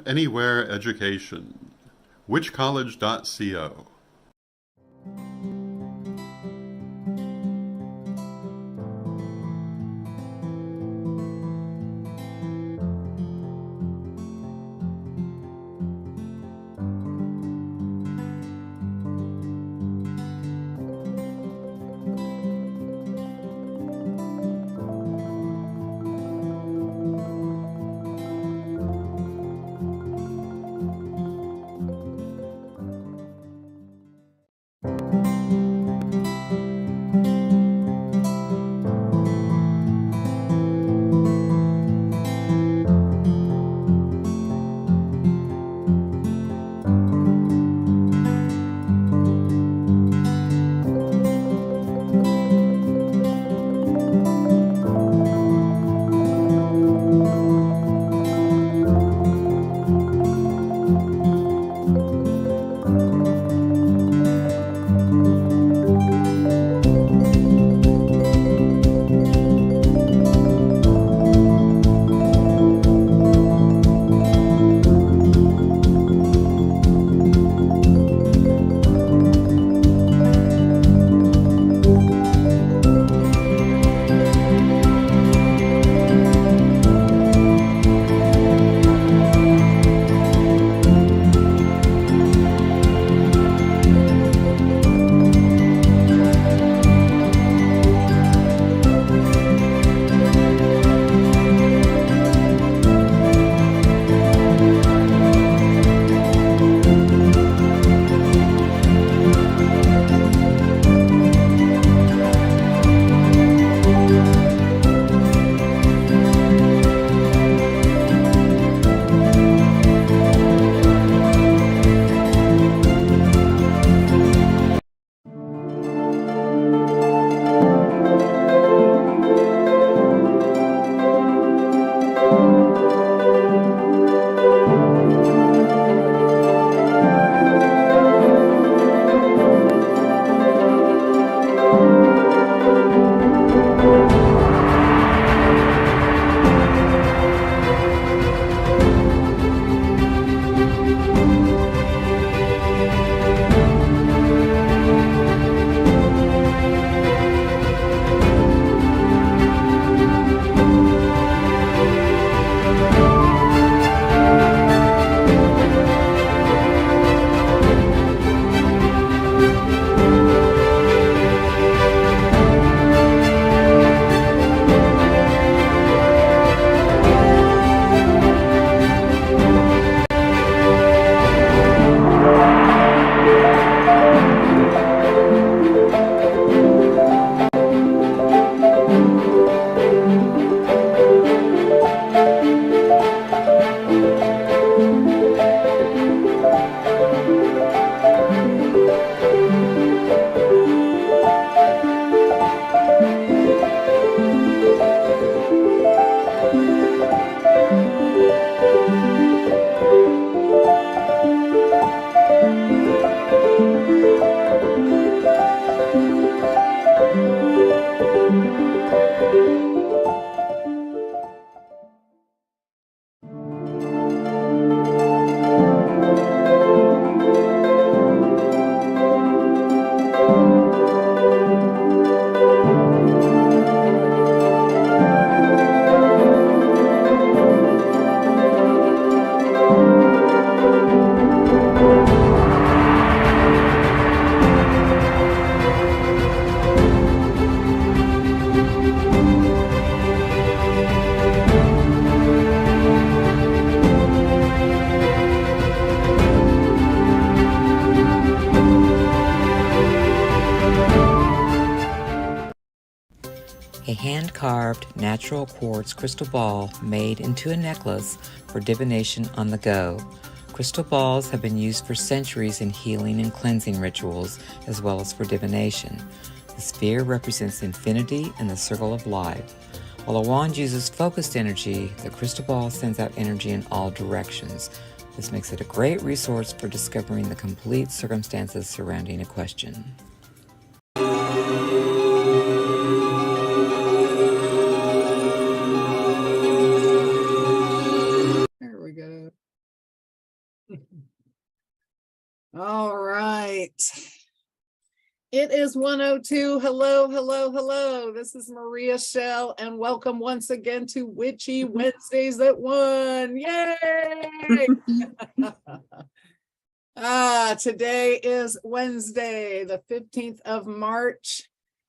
Anywhere Education. Witchcollege.co. A hand-carved natural quartz crystal ball made into a necklace for divination on the go. Crystal balls have been used for centuries in healing and cleansing rituals, as well as for divination. The sphere represents infinity and the circle of life. While a wand uses focused energy, the crystal ball sends out energy in all directions. This makes it a great resource for discovering the complete circumstances surrounding a question. All right. It is 1:02. Hello, hello, hello. This is Maria Shell, and welcome once again to Witchy Wednesdays at 1. Yay! Today is Wednesday, the 15th of March,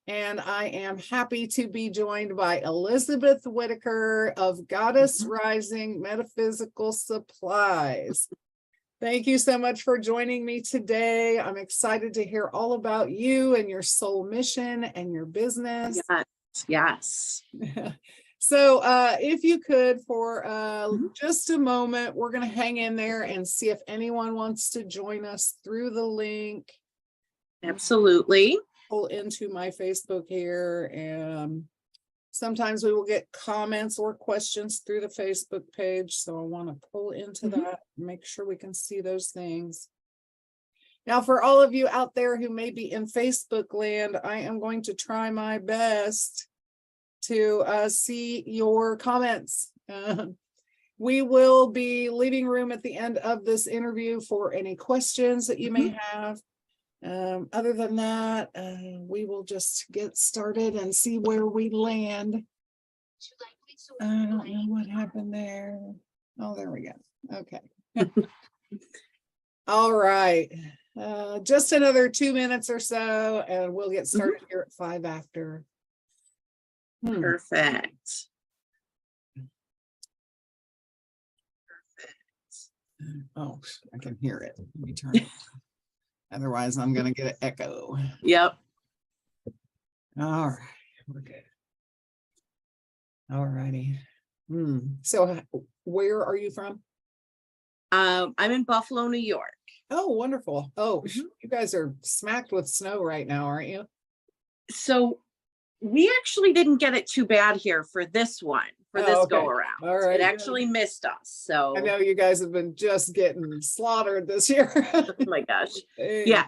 and I am happy to be joined by Elizabeth Whitacre of Goddess Rising Metaphysical Supplies. Thank you so much for joining me today. I'm excited to hear all about you and your soul mission and your business. Yes. So if you could, for just a moment, we're going to hang in there and see if anyone wants to join us through the link. Absolutely. Pull into my Facebook here, and sometimes we will get comments or questions through the Facebook page. So I want to pull into that, make sure we can see those things. Now, for all of you out there who may be in Facebook land, I am going to try my best to see your comments. We will be leaving room at the end of this interview for any questions that you may have. Other than that, we will just get started and see where we land. I don't know what happened there. Oh, there we go. Okay. All right. Just another 2 minutes or so, and we'll get started here at 5 after. Perfect. Oh, I can hear it. Let me turn it. Otherwise, I'm going to get an echo. Yep. All right, we're good. All righty. So where are you from? I'm in Buffalo, New York. Oh, wonderful. Oh, you guys are smacked with snow right now, aren't you? So we actually didn't get it too bad here for this one, go around. All right. It actually missed us. So I know you guys have been just getting slaughtered this year. Oh my gosh. Hey. Yeah.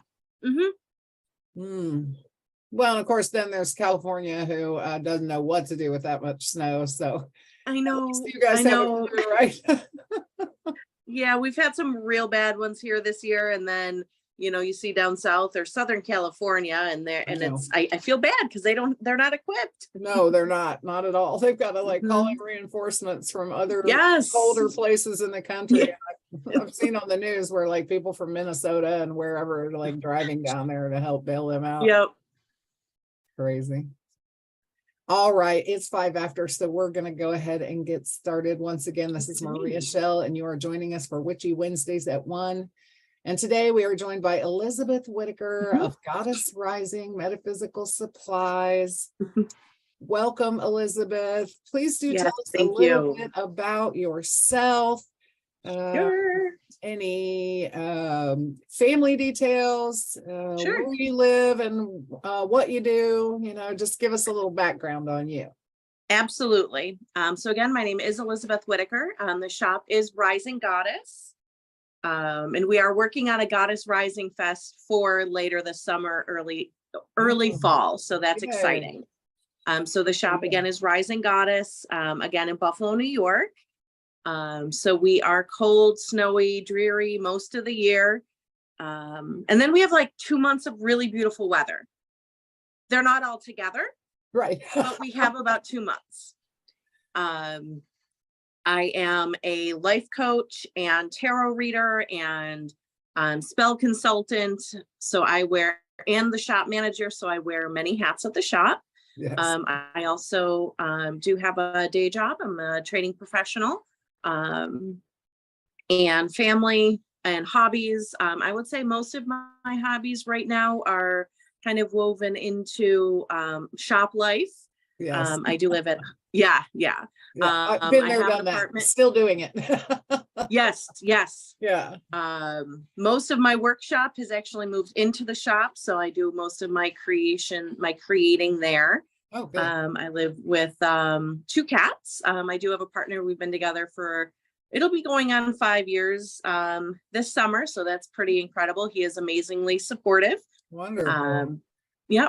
Well, and of course, then there's California, who doesn't know what to do with that much snow. So I know. you guys have it through, right? Yeah, we've had some real bad ones here this year, and then you see down south or Southern California, and I feel bad because they're not equipped. No, they're not at all. They've got to call in reinforcements from other colder places in the country. Yeah. I've seen on the news where people from Minnesota and wherever are driving down there to help bail them out. Yep. Crazy. All right, it's 5 after, so we're going to go ahead and get started. Once again, this is Maria Shell, and you are joining us for Witchy Wednesdays at 1. And today we are joined by Elizabeth Whitacre of Goddess Rising Metaphysical Supplies. Welcome, Elizabeth. Please do tell us a little bit about yourself. Sure. Any family details, where you live and what you do, just give us a little background on you. Absolutely. So again, my name is Elizabeth Whitacre. The shop is Rising Goddess. And we are working on a Goddess Rising Fest for later this summer, early fall. So that's exciting. So the shop again is Rising Goddess, again in Buffalo, New York. So we are cold, snowy, dreary most of the year. And then we have 2 months of really beautiful weather. They're not all together, right? But we have about 2 months. I am a life coach and tarot reader and spell consultant. So and the shop manager. So I wear many hats at the shop. Yes. I also do have a day job. I'm a training professional. And family and hobbies. I would say most of my hobbies right now are kind of woven into shop life. Yes. I do live at I've been there, done that. Still doing it. Yes. Yeah. Most of my workshop has actually moved into the shop, so I do most of my creating there. Oh, good. I live with 2 cats. I do have a partner. We've been together it'll be going on 5 years this summer, so that's pretty incredible. He is amazingly supportive. Wonderful.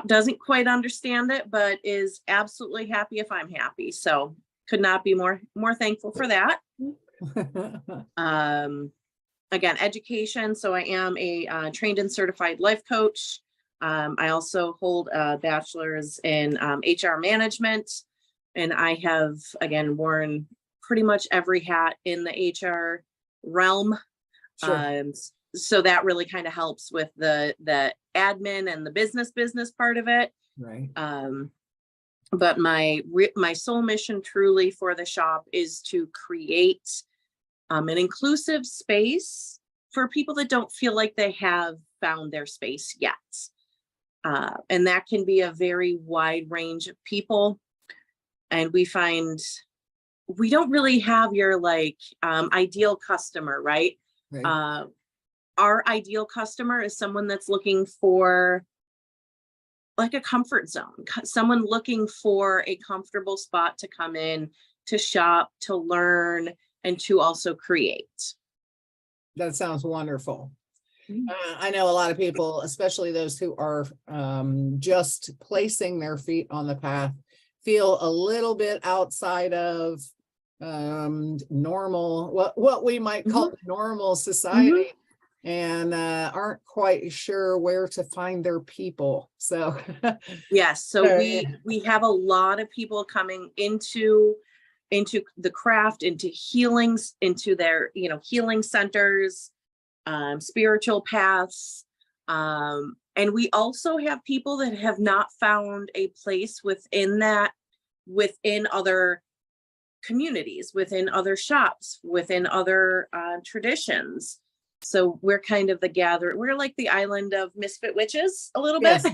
Doesn't quite understand it, but is absolutely happy if I'm happy. So could not be more thankful for that. again, education. So I am a trained and certified life coach. I also hold a bachelor's in HR management, and I have, again, worn pretty much every hat in the HR realm. Sure. So that really kind of helps with the admin and the business part of it. Right. But my sole mission truly for the shop is to create an inclusive space for people that don't feel like they have found their space yet. And that can be a very wide range of people. And we find we don't really have your like ideal customer, right? Right. Our ideal customer is someone that's looking for like a comfort zone, someone looking for a comfortable spot to come in, to shop, to learn, and to also create. That sounds wonderful. I know a lot of people, especially those who are just placing their feet on the path, feel a little bit outside of normal, what we might call normal society, and aren't quite sure where to find their people. So yes, so we have a lot of people coming into the craft, into healings, into their healing centers, spiritual paths, and we also have people that have not found a place within other communities, within other shops, within other traditions. So we're kind of the gathering. We're like the island of misfit witches a little bit.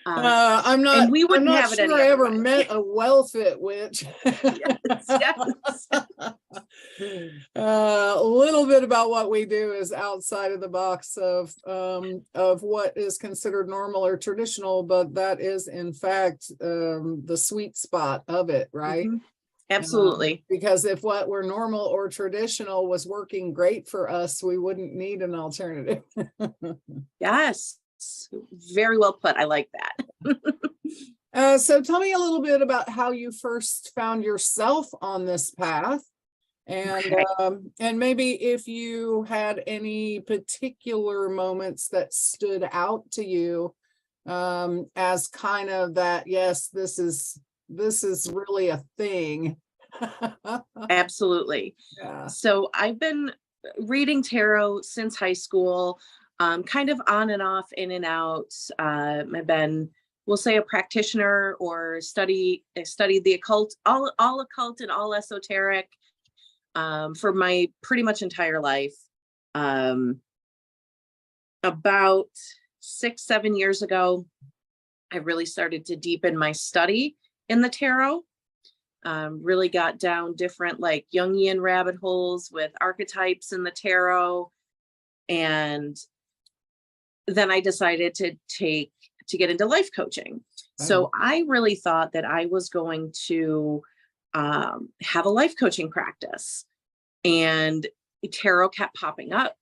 I'm not. And we wouldn't I'm not have it sure any I other ever way. met a well-fit witch. Yes. A little bit about what we do is outside of the box of what is considered normal or traditional, but that is in fact the sweet spot of it, right? Absolutely. Because if what were normal or traditional was working great for us, we wouldn't need an alternative. Yes. Very well put. I like that. So tell me a little bit about how you first found yourself on this path, and maybe if you had any particular moments that stood out to you as kind of that, yes, this is really a thing. Absolutely. Yeah. So I've been reading tarot since high school, kind of on and off, in and out. I've been, we'll say, a practitioner or studied the occult, all occult and all esoteric, for my pretty much entire life. About 6-7 years ago, I really started to deepen my study in the tarot. Really got down different like Jungian rabbit holes with archetypes in the tarot. And then I decided to get into life coaching. So I really thought that I was going to have a life coaching practice, and tarot kept popping up.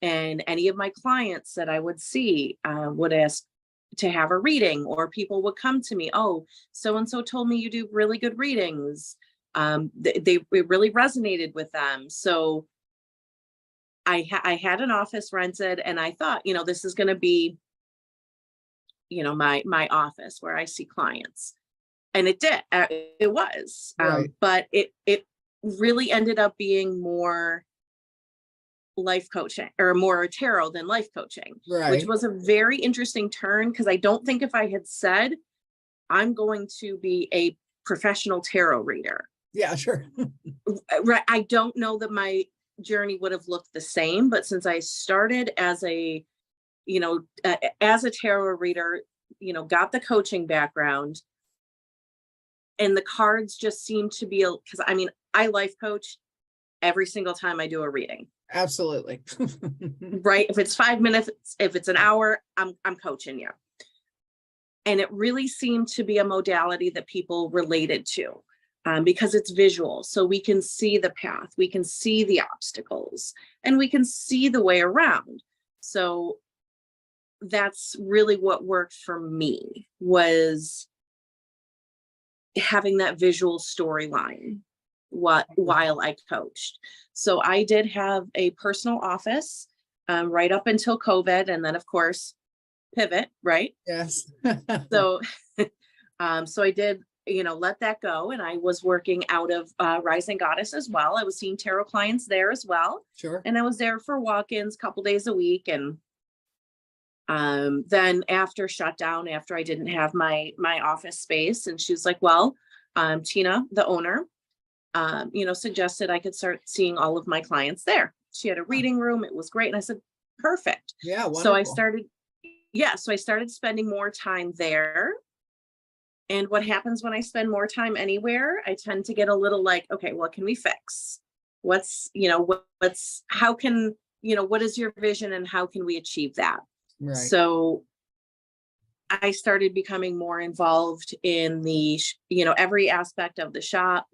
And any of my clients that I would see would ask to have a reading, or people would come to me, oh, so-and-so told me you do really good readings. It really resonated with them. So I had an office rented, and I thought, this is going to be, my office where I see clients. And it did, it was, but it really ended up being more life coaching, or more tarot than life coaching, which was a very interesting turn, because I don't think if I had said I'm going to be a professional tarot reader, sure, right, I don't know that my journey would have looked the same. But since I started as a tarot reader, got the coaching background, and the cards just seem to be, because I life coach every single time I do a reading. Absolutely. Right. If it's 5 minutes, if it's an hour, I'm coaching you. And it really seemed to be a modality that people related to, because it's visual. So we can see the path, we can see the obstacles, and we can see the way around. So that's really what worked for me, was having that visual storyline. while I coached. So I did have a personal office right up until COVID, and then of course pivot, right? Yes. So so I did, let that go, and I was working out of Rising Goddess as well. I was seeing tarot clients there as well, Sure. and I was there for walk-ins a couple days a week. And then after shutdown, after I didn't have my office space, and she was like, well, Tina, the owner, suggested I could start seeing all of my clients there. She had a reading room. It was great. And I said, perfect. Yeah. Wonderful. So I started spending more time there. And what happens when I spend more time anywhere, I tend to get a little like, okay, what can we fix? What is your vision and how can we achieve that? Right. So I started becoming more involved in the, every aspect of the shop,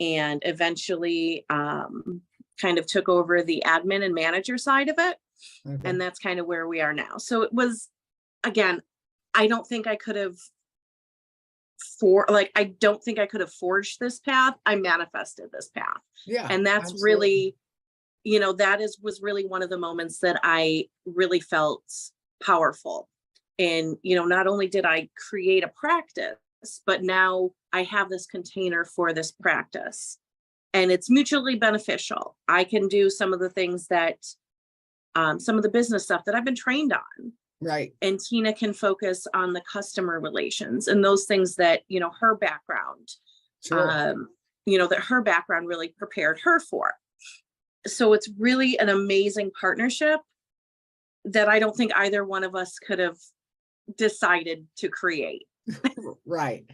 and eventually kind of took over the admin and manager side of it. Okay. And that's kind of where we are now. So it was, again, I don't think I could have forged this path. I manifested this path. Yeah. And that's absolutely. really, was really one of the moments that I really felt powerful. And, not only did I create a practice, but now I have this container for this practice, and it's mutually beneficial. I can do some of the things that, some of the business stuff that I've been trained on. Right. And Tina can focus on the customer relations and those things that, her background, Sure. that her background really prepared her for. So it's really an amazing partnership that I don't think either one of us could have decided to create. Right.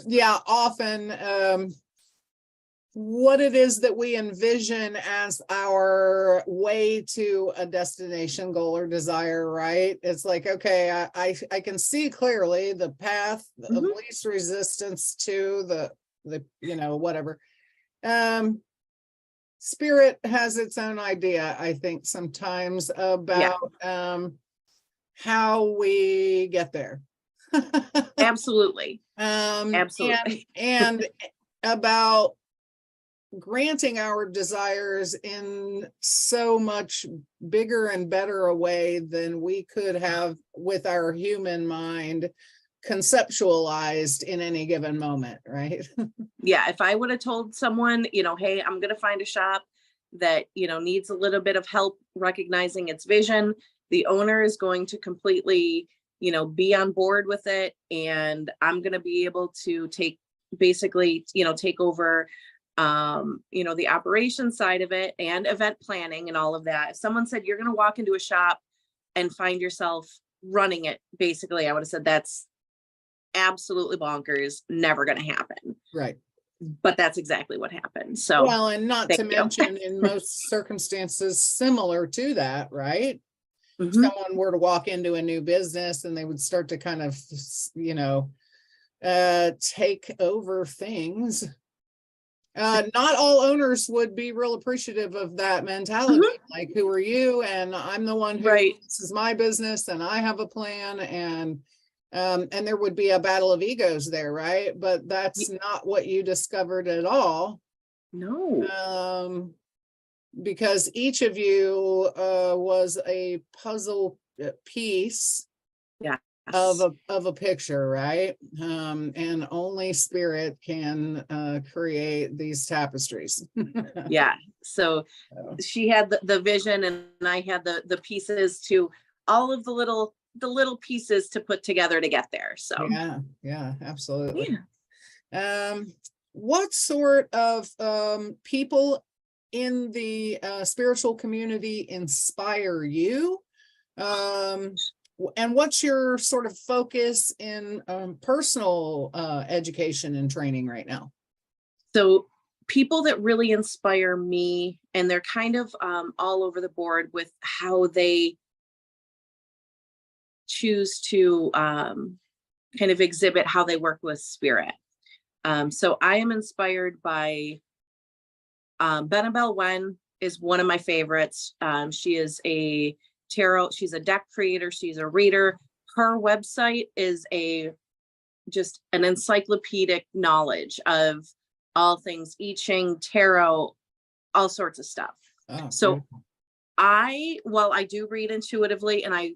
Yeah. Often, what it is that we envision as our way to a destination, goal, or desire, right? It's like, okay, I can see clearly the path of least resistance to the whatever. Spirit has its own idea, I think, sometimes about how we get there. Absolutely. Absolutely. And about granting our desires in so much bigger and better a way than we could have with our human mind conceptualized in any given moment, right? Yeah, if I would have told someone, hey, I'm going to find a shop that, needs a little bit of help recognizing its vision, the owner is going to completely, be on board with it. And I'm going to be able to take over, the operation side of it and event planning and all of that. If someone said, you're going to walk into a shop and find yourself running it, basically, I would have said, that's absolutely bonkers, never going to happen. Right. But that's exactly what happened. So, well, and not to mention in most circumstances similar to that, right? If someone were to walk into a new business and they would start to kind of, take over things. Not all owners would be real appreciative of that mentality. Like, who are you? And I'm the one who, this is my business and I have a plan, and there would be a battle of egos there, right? But that's not what you discovered at all. No. Because each of you was a puzzle piece of a picture, right? And only spirit can create these tapestries. Yeah. So she had the vision, and I had the pieces to all of the little pieces to put together to get there. So yeah, absolutely. What sort of people in the spiritual community inspire you? And what's your sort of focus in personal education and training right now? So people that really inspire me, and they're kind of all over the board with how they choose to kind of exhibit how they work with spirit. So I am inspired by Benabel Wen is one of my favorites. She is a tarot, she's a deck creator, she's a reader. Her website is just an encyclopedic knowledge of all things I Ching, tarot, all sorts of stuff. Oh, So beautiful. while I do read intuitively and I,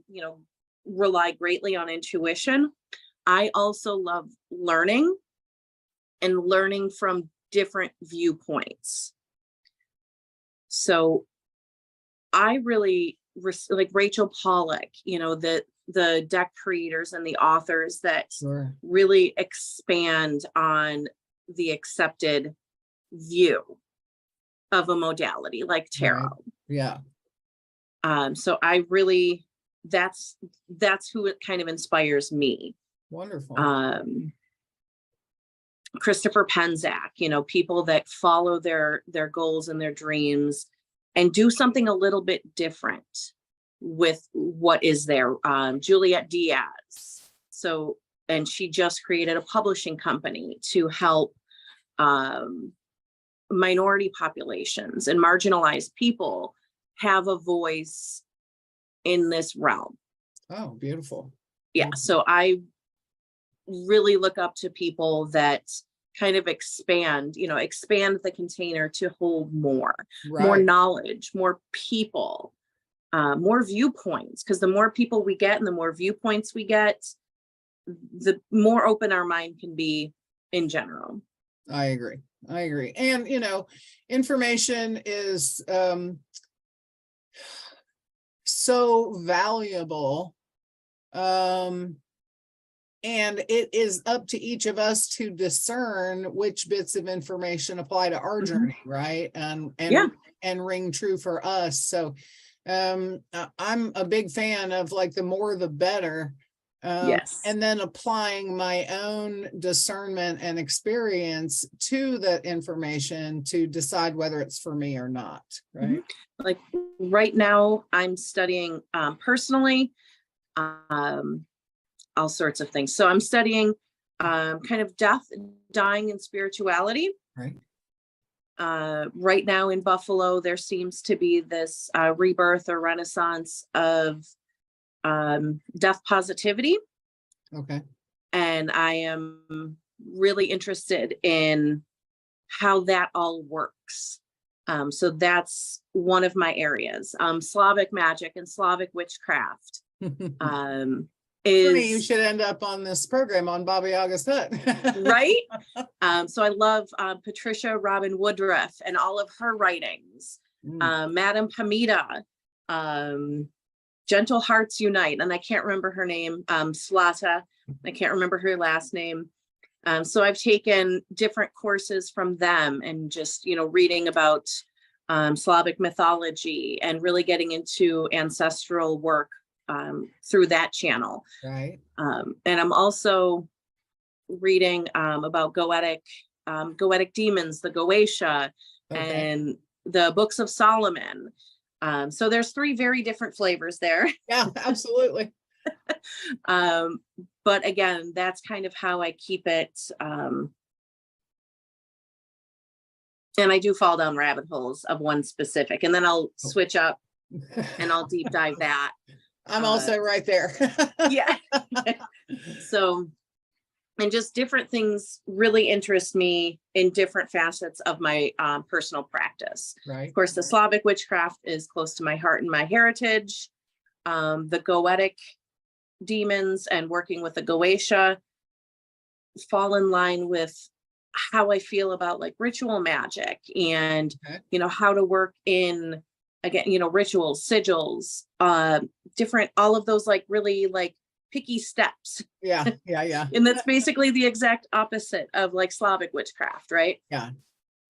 rely greatly on intuition, I also love learning and learning from different viewpoints. So I really like Rachel Pollack, the deck creators and the authors that Sure. really expand on the accepted view of a modality like tarot. Right. Yeah. So I really, that's who it kind of inspires me. Wonderful. Christopher Penzak, people that follow their goals and their dreams and do something a little bit different with what is there. Juliet Diaz. So, and she just created a publishing company to help minority populations and marginalized people have a voice in this realm. Oh, beautiful. Yeah. So I really look up to people that kind of expand the container to hold more Right. knowledge, more people, more viewpoints, because the more people we get and the more viewpoints we get, the more open our mind can be in general. I agree. And, information is so valuable. And it is up to each of us to discern which bits of information apply to our journey, right? And ring true for us. So I'm a big fan of like the more the better. Yes. And then applying my own discernment and experience to that information to decide whether it's for me or not, right? Like right now I'm studying personally, all sorts of things. So I'm studying kind of death, dying, and spirituality. Right. Right now in Buffalo, there seems to be this rebirth or renaissance of death positivity. Okay. And I am really interested in how that all works. So that's one of my areas. Slavic magic and Slavic witchcraft. You should end up on this program on Baba Yaga's Hut. Right. So I love Patricia Robin Woodruff and all of her writings. Madame Hamida, Gentle Hearts Unite, and I can't remember her name, Slata, I can't remember her last name. So I've taken different courses from them and just, reading about Slavic mythology and really getting into ancestral work through that channel. Right. And I'm also reading about goetic demons, the Goetia, and the books of Solomon. So there's 3 very different flavors there. Yeah, absolutely. But again, that's kind of how I keep it. And I do fall down rabbit holes of one specific, and then I'll switch up and I'll deep dive that. I'm also right there. Yeah. So, and just different things really interest me in different facets of my personal practice. Right. Of course, the Slavic witchcraft is close to my heart and my heritage. The Goetic demons and working with the Goetia fall in line with how I feel about like ritual magic and, how to work in, again, rituals, sigils, different, all of those like really like picky steps. Yeah. And that's basically the exact opposite of like Slavic witchcraft, right? Yeah.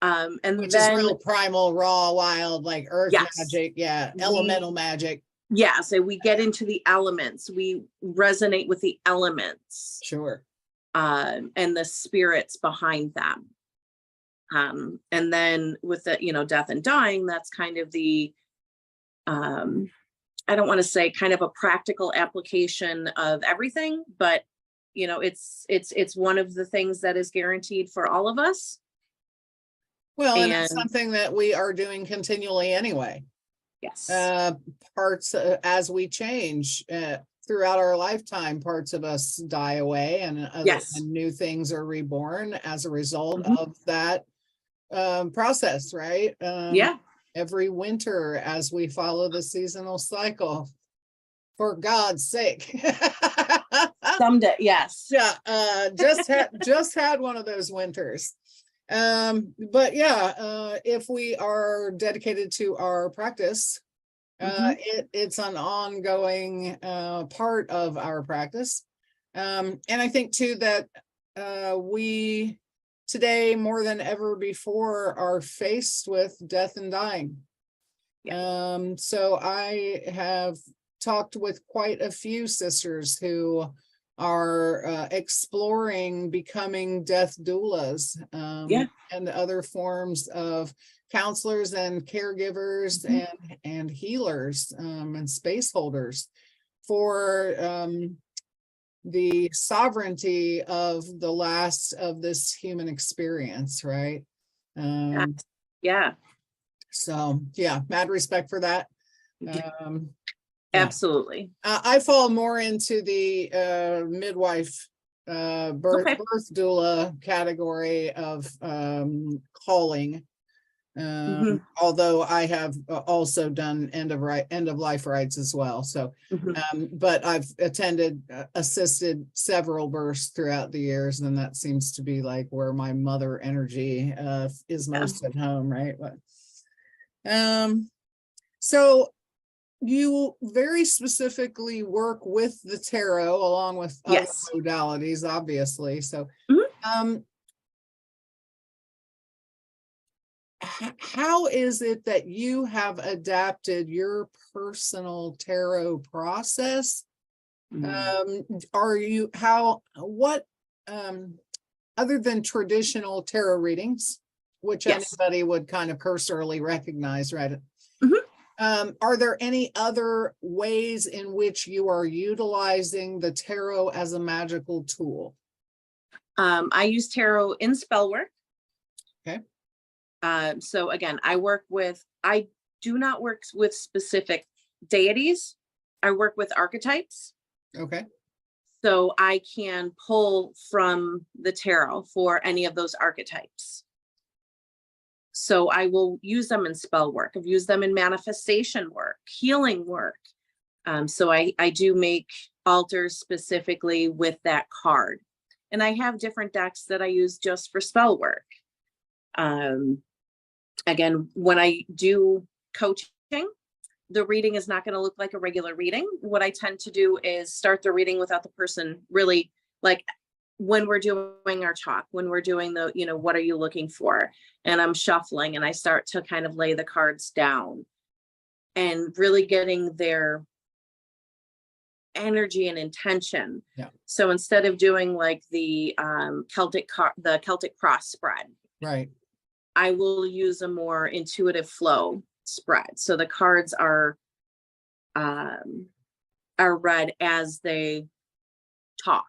And which then is real primal, raw, wild, like earth magic. Yeah. Elemental magic. Yeah. So we get into the elements. We resonate with the elements. Sure. And the spirits behind them. And then with the, death and dying, that's kind of the, I don't want to say kind of a practical application of everything, but it's one of the things that is guaranteed for all of us. Well, and it's something that we are doing continually anyway. Yes. Parts as we change throughout our lifetime, parts of us die away and, and new things are reborn as a result of that process, right? Yeah, Every winter as we follow the seasonal cycle, for God's sake. someday, yes. Yeah, just had one of those winters. But yeah, if we are dedicated to our practice, it's an ongoing part of our practice. And I think too that we today more than ever before are faced with death and dying. So I have talked with quite a few sisters who are exploring becoming death doulas, and other forms of counselors and caregivers and healers, and space holders for the sovereignty of the last of this human experience, right? Yeah, So yeah, mad respect for that. yeah, Yeah. absolutely. I fall more into the midwife, birth doula category of calling. Although I have also done end of life rites as well. So, but I've assisted several births throughout the years, and that seems to be like where my mother energy is most at home, right? But, so you very specifically work with the tarot along with other modalities, obviously. So, how is it that you have adapted your personal tarot process? Other than traditional tarot readings, which anybody would kind of cursorily recognize, right? Are there any other ways in which you are utilizing the tarot as a magical tool? I use tarot in spell work. Okay. So again, I do not work with specific deities. I work with archetypes. Okay. So I can pull from the tarot for any of those archetypes. So I will use them in spell work. I've used them in manifestation work, healing work. So I do make altars specifically with that card. And I have different decks that I use just for spell work. Again, when I do coaching, the reading is not going to look like a regular reading. What I tend to do is start the reading without the person really, like when we're doing our talk, when we're doing the, what are you looking for? And I'm shuffling and I start to kind of lay the cards down and really getting their energy and intention. Yeah. So instead of doing like the Celtic cross spread, right, I will use a more intuitive flow spread. So the cards are read as they talk.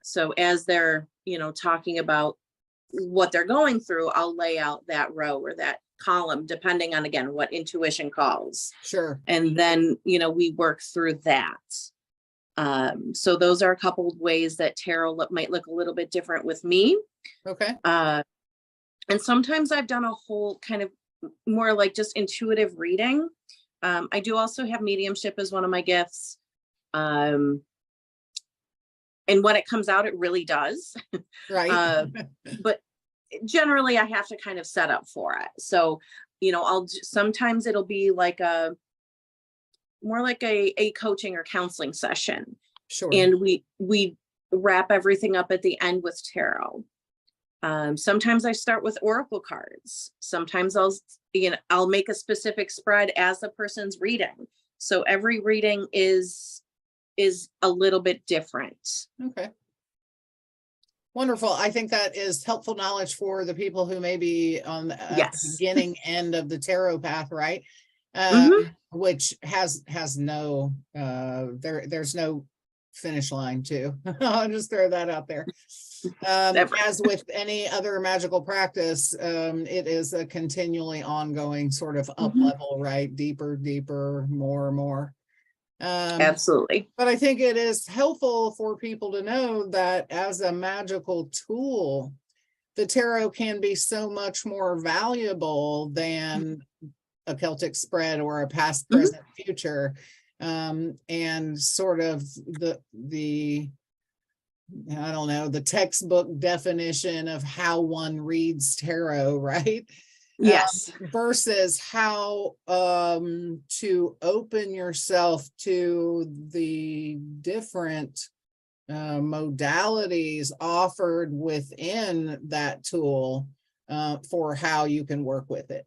So as they're, talking about what they're going through, I'll lay out that row or that column, depending on, again, what intuition calls. Sure. And then, we work through that. So those are a couple of ways that tarot might look a little bit different with me. Okay. And sometimes I've done a whole kind of more like just intuitive reading. I do also have mediumship as one of my gifts. And when it comes out, it really does. Right. But generally I have to kind of set up for it. So, sometimes it'll be like more like a coaching or counseling session. Sure. And we wrap everything up at the end with tarot. Sometimes I start with oracle cards. Sometimes I'll make a specific spread as the person's reading. So every reading is a little bit different. Okay. Wonderful. I think that is helpful knowledge for the people who may be on the beginning end of the tarot path, right? Which has no, there's no finish line too. I'll just throw that out there. As with any other magical practice, it is a continually ongoing sort of up level, right? Deeper, more. Absolutely. But I think it is helpful for people to know that as a magical tool, the tarot can be so much more valuable than a Celtic spread or a past, present, future. And sort of the I don't know, the textbook definition of how one reads tarot, right? Yes. Versus how to open yourself to the different modalities offered within that tool for how you can work with it.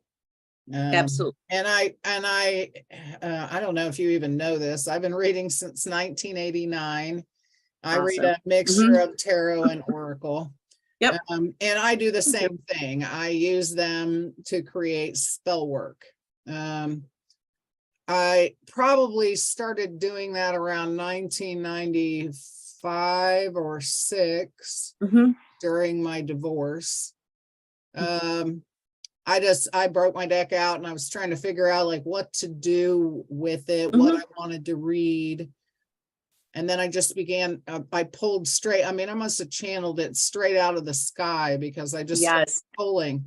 Absolutely. And I don't know if you even know this. I've been reading since 1989. I read Awesome. a mixture of tarot and oracle. Yep. And I do the same thing. I use them to create spell work. I probably started doing that around 1995 or 6 during my divorce. I broke my deck out and I was trying to figure out like what to do with it, what I wanted to read. And then I just began, I pulled straight, I mean, I must have channeled it straight out of the sky because I just started pulling.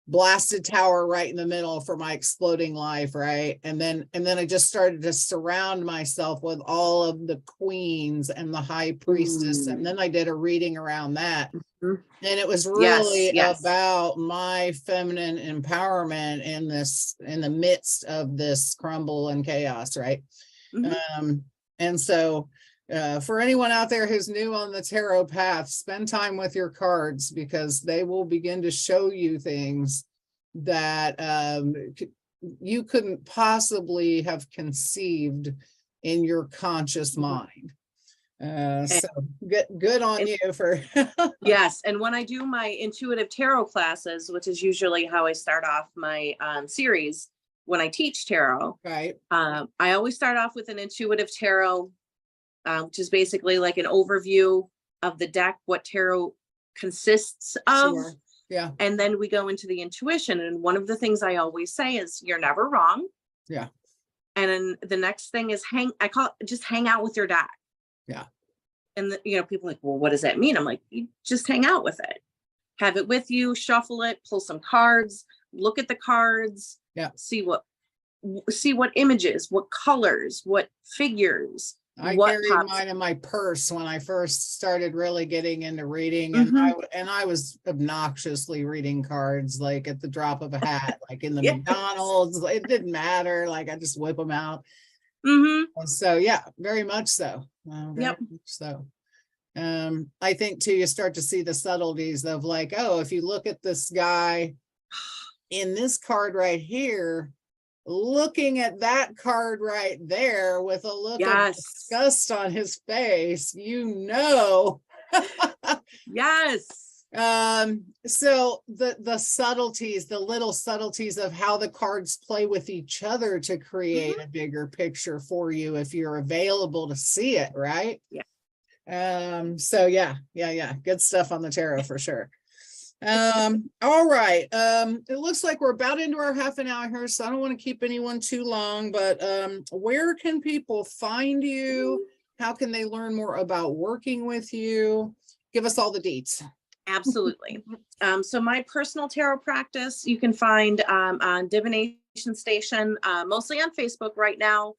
Blasted tower right in the middle for my exploding life, right? And then I just started to surround myself with all of the queens and the high priestess. And then I did a reading around that. And it was really about my feminine empowerment in the midst of this crumble and chaos, right? And so for anyone out there who's new on the tarot path, spend time with your cards because they will begin to show you things that you couldn't possibly have conceived in your conscious mind. So good on you for yes. And when I do my intuitive tarot classes, which is usually how I start off my series when I teach tarot, right? I always start off with an intuitive tarot, which is basically like an overview of the deck, what tarot consists of. Sure. Yeah. And then we go into the intuition. And one of the things I always say is you're never wrong. Yeah. And then the next thing is just hang out with your deck. Yeah. And people are like, well, what does that mean? I'm like, you just hang out with it. Have it with you, shuffle it, pull some cards, look at the cards, see what images, what colors, what figures. I carried mine in my purse when I first started really getting into reading, and I was obnoxiously reading cards like at the drop of a hat, like in the McDonald's. It didn't matter. Like I just whip them out. And so yeah, very much so. Very much so. I think too, you start to see the subtleties of like, oh, if you look at this guy in this card right here, looking at that card right there with a look of disgust on his face, so the subtleties, the little subtleties of how the cards play with each other to create a bigger picture for you if you're available to see it, right? So yeah, good stuff on the tarot for sure. All right. It looks like we're about into our half an hour here, so I don't want to keep anyone too long, but where can people find you? How can they learn more about working with you? Give us all the deets. Absolutely. So my personal tarot practice, you can find on Divination Station, mostly on Facebook right now.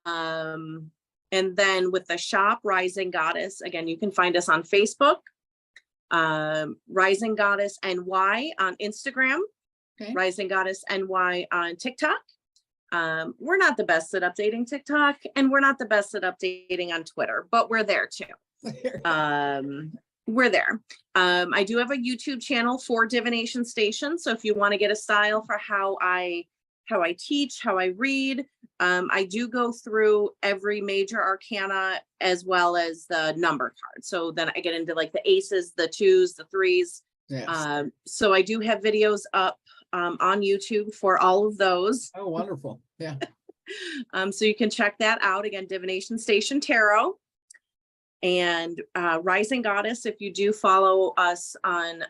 And then with the shop, Rising Goddess, again, you can find us on Facebook. Rising Goddess NY on Instagram, Rising Goddess NY on TikTok. We're not the best at updating TikTok, and we're not the best at updating on Twitter, but we're there too. We're there. I do have a YouTube channel for Divination Station. So if you want to get a style for how I teach, how I read, I do go through every major arcana as well as the number card. So then I get into like the aces, the twos, the threes. So I do have videos up on YouTube for all of those. Oh, wonderful. Yeah. So you can check that out. Again, Divination Station Tarot. And Rising Goddess, if you do follow us on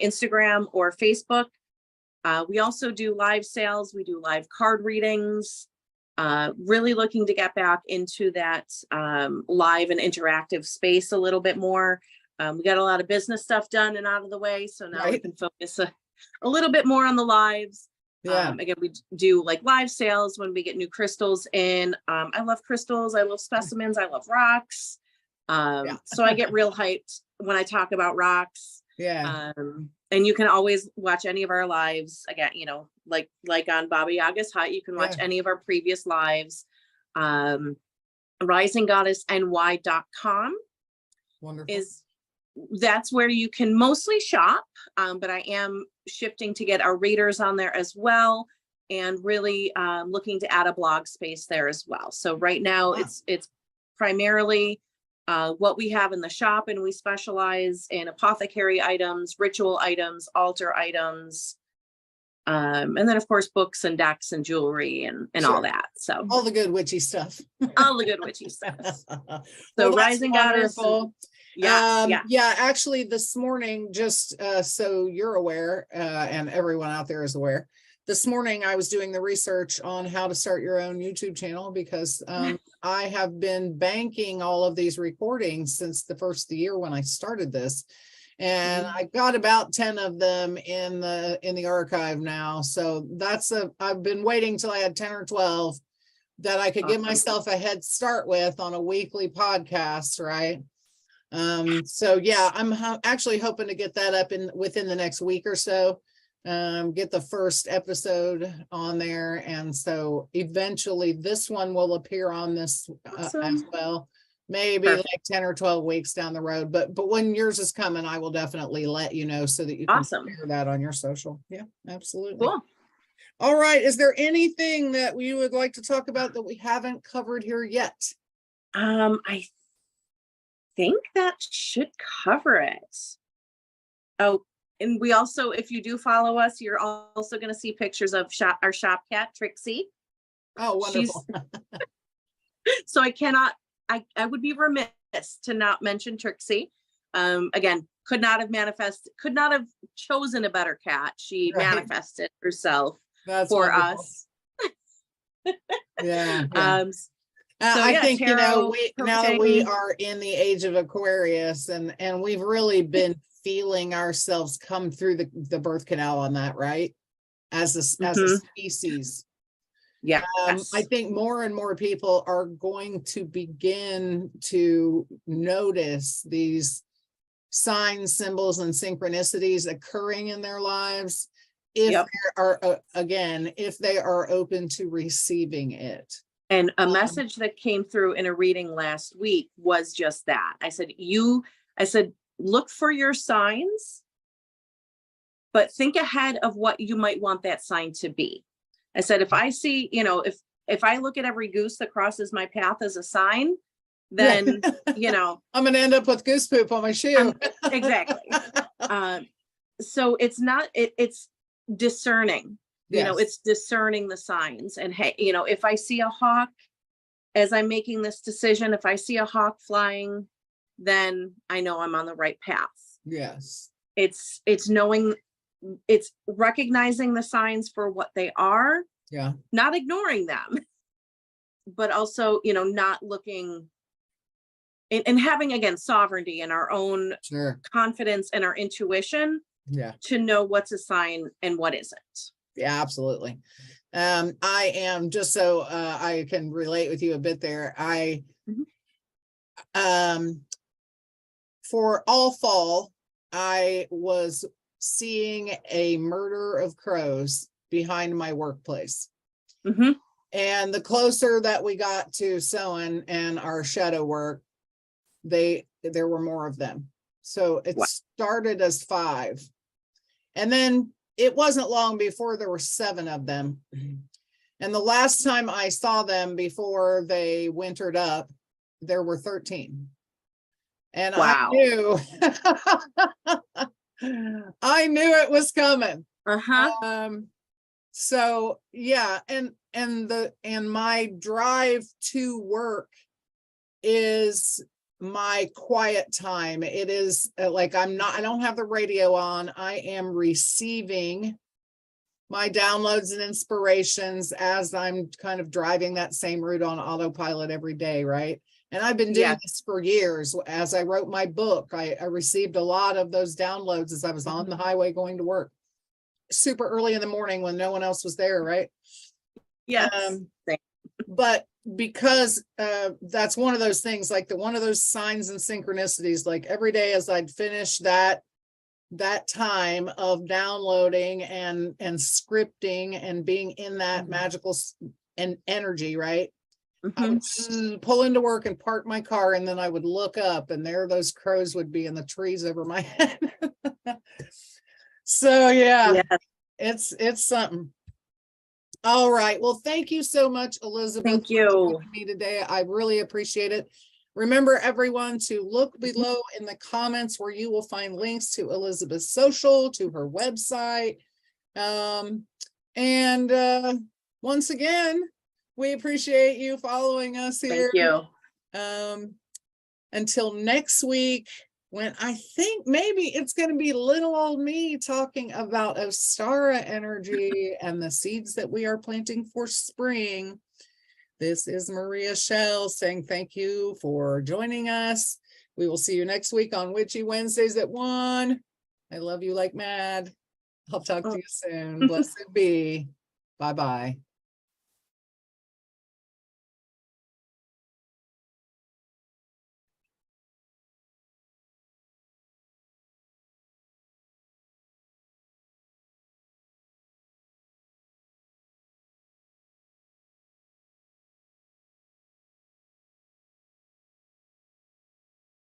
Instagram or Facebook, we also do live sales. We do live card readings. Really looking to get back into that live and interactive space a little bit more. We got a lot of business stuff done and out of the way, so now we Right. can focus a little bit more on the lives. Yeah. Again, we do like live sales when we get new crystals in. I love crystals. I love specimens. I love rocks. So I get real hyped when I talk about rocks. Yeah. And you can always watch any of our lives again, you know, like on Baba Yaga's Hut, you can watch any of our previous lives. risinggoddessny.com Wonderful. that's where you can mostly shop, but I am shifting to get our readers on there as well, and really looking to add a blog space there as well. So right now it's primarily what we have in the shop, and we specialize in apothecary items, ritual items, altar items, and then of course books and decks and jewelry and all that. So all the good witchy stuff. all the good witchy stuff. Well, So that's Rising Goddess. wonderful. Yeah. Actually, this morning, just so you're aware, and everyone out there is aware, this morning I was doing the research on how to start your own YouTube channel, because I have been banking all of these recordings since the first of the year when I started this. And I got about 10 of them in the archive now. So I've been waiting till I had 10 or 12 that I could give myself a head start with on a weekly podcast, right? So yeah, I'm actually hoping to get that up within the next week or so, get the first episode on there. And so eventually this one will appear on this as well, maybe like 10 or 12 weeks down the road. But when yours is coming, I will definitely let you know so that you can share that on your social. Yeah, absolutely. Cool. All right. Is there anything that you would like to talk about that we haven't covered here yet? I think that should cover it. Oh, and we also, if you do follow us, you're also going to see pictures of our shop cat, Trixie. Oh, wonderful. So I would be remiss to not mention Trixie. Again, could not have chosen a better cat. She manifested herself for us. Yeah. So I think, tarot, now that we are in the age of Aquarius, and we've really been feeling ourselves come through the birth canal on that, right? As a species. Yeah. I think more and more people are going to begin to notice these signs, symbols, and synchronicities occurring in their lives if they are open to receiving it. And a message that came through in a reading last week was just that. I said, look for your signs, but think ahead of what you might want that sign to be. I said, if I see, if I look at every goose that crosses my path as a sign, then, I'm going to end up with goose poop on my shoe. Exactly. So it's discerning. It's discerning the signs. And hey, if I see a hawk as I'm making this decision, if I see a hawk flying, then I know I'm on the right path. Yes. It's recognizing the signs for what they are. Yeah. Not ignoring them, but also, not looking and having, again, sovereignty in our own confidence and our intuition to know what's a sign and what isn't. Yeah, absolutely. I am, just so I can relate with you a bit there. For all fall, I was seeing a murder of crows behind my workplace. And the closer that we got to sewing and our shadow work, there were more of them. So it started as 5. And then it wasn't long before there were 7 of them. And the last time I saw them before they wintered up, there were 13. And I knew it was coming. So yeah, and my drive to work is my quiet time. It is like I don't have the radio on. I am receiving my downloads and inspirations as I'm kind of driving that same route on autopilot every day, right? And I've been doing Yeah. this for years. As I wrote my book, I received a lot of those downloads as I was on the highway going to work super early in the morning when no one else was there, right? Yes. Same. But because that's one of those things, like one of those signs and synchronicities, like every day as I'd finish that time of downloading and scripting and being in that magical and energy, right? I would pull into work and park my car, and then I would look up, and there those crows would be in the trees over my head. So yeah, it's something. All right. Well, thank you so much, Elizabeth. Thank for you. joining me today. I really appreciate it. Remember, everyone, to look below in the comments where you will find links to Elizabeth's social, to her website. Once again, we appreciate you following us here. Thank you. Until next week, when I think maybe it's going to be little old me talking about Ostara energy and the seeds that we are planting for spring. This is Maria Shell saying thank you for joining us. We will see you next week on Witchy Wednesdays at 1. I love you like mad. I'll talk to you soon. Blessed be. Bye-bye.